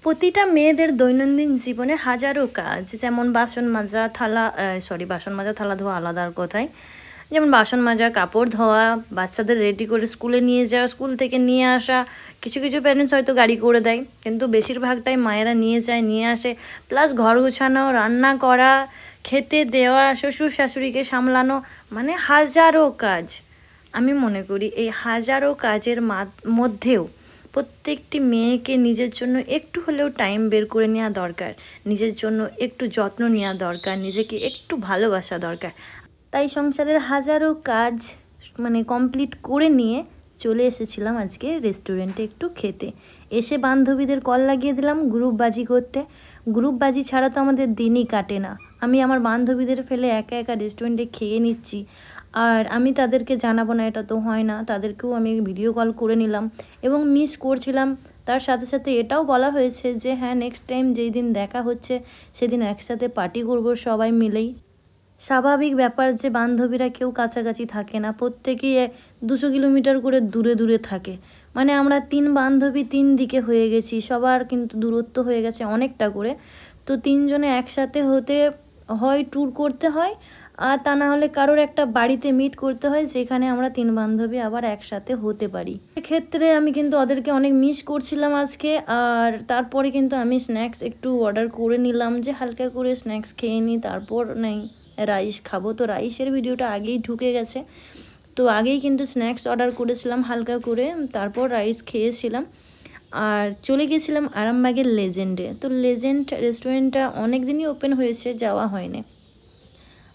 প্রতিটা মেয়েদের দৈনন্দিন জীবনে হাজারো কাজ, যেমন বাসন মাজা, বাসন মাজা থালা ধোয়া আলাদার কথাই, যেমন বাসন মাজা, কাপড় ধোয়া, বাচ্চাদের রেডি করে স্কুলে নিয়ে যাওয়া, স্কুল থেকে নিয়ে আসা। কিছু কিছু প্যারেন্টস হয়তো গাড়ি করে দেয়, কিন্তু বেশিরভাগটাই মায়েরা নিয়ে যায়, নিয়ে আসে। প্লাস ঘর গোছানো, রান্না করা, খেতে দেওয়া, শ্বশুর শাশুড়িকে সামলানো, মানে হাজারো কাজ। আমি মনে করি এই হাজারো কাজের মধ্যেও প্রত্যেকটি মেয়েকে নিজের জন্য একটু হলেও টাইম বের করে নেওয়া দরকার, নিজের জন্য একটু যত্ন নেওয়া দরকার, নিজেকে একটু ভালোবাসা দরকার। তাই সংসারের হাজারো কাজ কমপ্লিট করে নিয়ে চলে এসেছিলাম আজকে রেস্টুরেন্টে একটু খেতে। এসে বান্ধবীদের কল লাগিয়ে দিলাম গ্রুপবাজি করতে। গ্রুপবাজি ছাড়া তো আমাদের দিনই কাটে না। আমি আমার বান্ধবীদের ফেলে একা একা রেস্টুরেন্টে খেয়ে নিচ্ছি, আর আমি তাদেরকে জানাবো না এটা তো হয় না। তাদেরকেও আমি ভিডিও কল করে নিলাম এবং মিস করছিলাম। তার সাথে সাথে এটাও বলা হয়েছে যে হ্যাঁ, নেক্সট টাইম যেই দিন দেখা হচ্ছে সেদিন একসাথে পার্টি করব সবাই মিলেই। স্বাভাবিক ব্যাপার যে বান্ধবীরা কেউ কাছাকাছি থাকে না, প্রত্যেকেই 200 কিলোমিটার করে দূরে দূরে থাকে। আমরা 3 বান্ধবী 3 দিকে হয়ে গেছি, সবার কিন্তু দূরত্ব হয়ে গেছে অনেকটা করে। তো 3 জনে একসাথে হতে হয়, ট্যুর করতে হয়, আর তা না হলে কারোর একটা বাড়িতে মিট করতে হয়, যেখানে আমরা 3 বান্ধবী আবার একসাথে হতে পারি। এক্ষেত্রে আমি কিন্তু ওদেরকে অনেক মিস করছিলাম আজকে। আর তারপরে কিন্তু আমি স্ন্যাক্স একটু অর্ডার করে নিলাম, যে হালকা করে স্ন্যাক্স খেয়ে নিই, তারপর নেই রাইস খাবো। তো রাইসের ভিডিওটা আগেই ঢুকে গেছে, তো আগেই কিন্তু স্ন্যাক্স অর্ডার করেছিলাম হালকা করে, তারপর রাইস খেয়েছিলাম। আর চলে গেছিলাম আরামবাগের লেজেন্ডে। তো লেজেন্ড রেস্টুরেন্টটা অনেক দিনই ওপেন হয়েছে, যাওয়া হয়নি।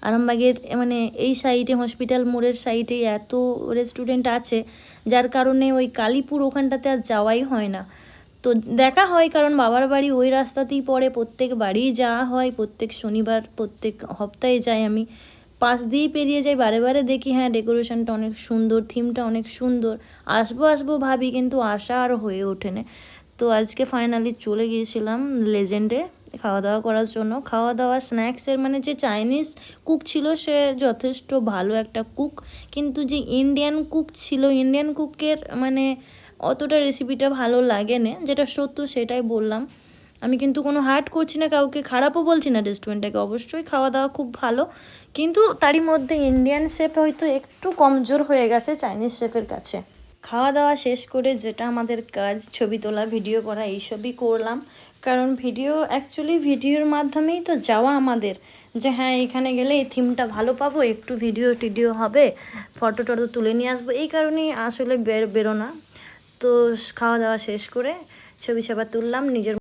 আরামবাগের এই সাইডে হসপিটাল মোড়ের সাইডে এত রেস্টুরেন্ট আছে, যার কারণে ওই কালীপুর ওখানটাতে আর যাওয়াই হয় না। তো দেখা হয়, কারণ বাবার বাড়ি ওই রাস্তাতেই পড়ে, প্রত্যেক বাড়ি যাওয়া হয়, প্রত্যেক শনিবার, প্রত্যেক সপ্তাহে যাই আমি। পাশ দিয়েই পেরিয়ে যাই, বারে বারে দেখি হ্যাঁ ডেকোরেশনটা অনেক সুন্দর, থিমটা অনেক সুন্দর, আসবো আসবো ভাবি, কিন্তু আসা আর হয়ে ওঠে না। তো আজকে ফাইনালি চলে গিয়েছিলাম লেজেন্ডে খাওয়া দাওয়া করার জন্য। খাওয়া দাওয়া স্ন্যাক্সের যে চাইনিজ কুক ছিল সে যথেষ্ট ভালো একটা কুক, কিন্তু যে ইন্ডিয়ান কুক ছিল, ইন্ডিয়ান কুকের অতটা রেসিপিটা ভালো লাগে না, যেটা সত্য সেটাই বললাম। আমি কিন্তু কোনো হার্ট করছি না কাউকে, খারাপও বলছি না রেস্টুরেন্টটাকে, অবশ্যই খাওয়া দাওয়া খুব ভালো, কিন্তু তারই মধ্যে ইন্ডিয়ান শেফ হয়তো একটু কমজোর হয়ে গেছে চাইনিজ শেফের কাছে। খাওয়া দাওয়া শেষ করে যেটা আমাদের কাজ, ছবি তোলা, ভিডিও করা, এইসবই করলাম। কারণ ভিডিওর মাধ্যমেই তো যাওয়া আমাদের, যে হ্যাঁ এখানে গেলে এই থিমটা ভালো পাবো, একটু ভিডিও টিডিও হবে, ফটো টটো তুলে নিয়ে আসবো, এই কারণেই আসলে বেরোনা। তো খাওয়া দাওয়া শেষ করে ছবি তুললাম নিজের